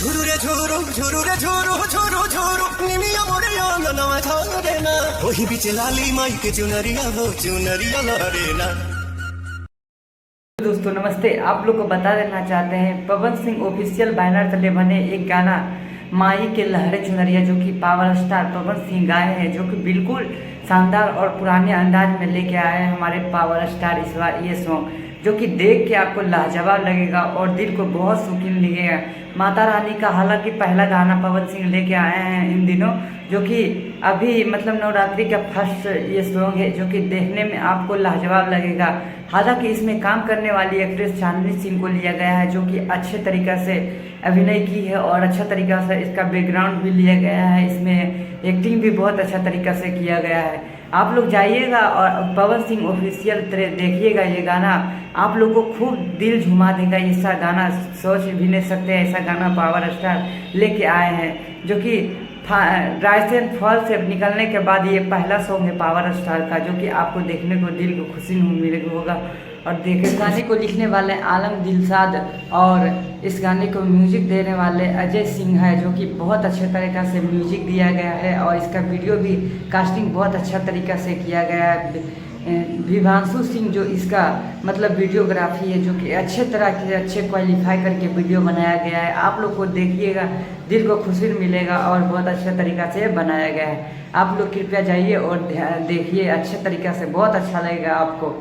झुरु रे झुरु झुरु रे झुरु झुरु झुरु निमिया मोरिया ननवा थारे ना ओही बीच लाली माई के चुनरिया हो चुनरिया लहरे ना। दोस्तों नमस्ते, आप लोग को बता देना चाहते हैं पवन सिंह ऑफिशियल बैनर तले बने एक गाना माई के लहरे चुनरिया जो कि पावर स्टार पवन सिंह गाए हैं, जो कि बिल्कुल शानदार और पुराने अंदाज में लेके आए हैं हमारे पावर स्टार इस बार ये सॉन्ग, जो कि देख के आपको लाजवाब लगेगा और दिल को बहुत सुकून लगेगा। माता रानी का हालांकि पहला गाना पवन सिंह लेके आए हैं इन दिनों, जो कि अभी मतलब नवरात्रि का फर्स्ट ये सॉन्ग है, जो कि देखने में आपको लाजवाब लगेगा। हालांकि इसमें काम करने वाली एक्ट्रेस चांदनी सिंह को लिया गया है, जो कि अच्छे तरीक़ा से अभिनय की है और अच्छा तरीक़ा से इसका बैकग्राउंड भी लिया गया है। इसमें एक्टिंग भी बहुत अच्छा तरीक़ा से किया गया है। आप लोग जाइएगा और पवन सिंह ऑफिशियल देखिएगा, ये गाना आप लोग को खूब दिल झुमा देगा। ऐसा गाना सोच भी नहीं सकते, ऐसा गाना पावर स्टार लेके आए हैं, जो कि रायसेन फॉल से निकलने के बाद ये पहला सॉन्ग है पावर स्टार का, जो कि आपको देखने को दिल को खुशी मिलेगा होगा। और देखे गाने को लिखने वाले आलम दिलशाद और इस गाने को म्यूजिक देने वाले अजय सिंह है, जो कि बहुत अच्छे तरीक़ा से म्यूजिक दिया गया है और इसका वीडियो भी कास्टिंग बहुत अच्छा तरीक़ा से किया गया है। विभांशु सिंह जो इसका मतलब वीडियोग्राफी है, जो कि अच्छे तरह के अच्छे क्वालिफाई करके वीडियो बनाया गया है। आप लोग को देखिएगा, दिल को खुशी मिलेगा और बहुत अच्छे तरीक़ा से बनाया गया है। आप लोग कृपया जाइए और देखिए अच्छे तरीक़ा से, बहुत अच्छा लगेगा आपको।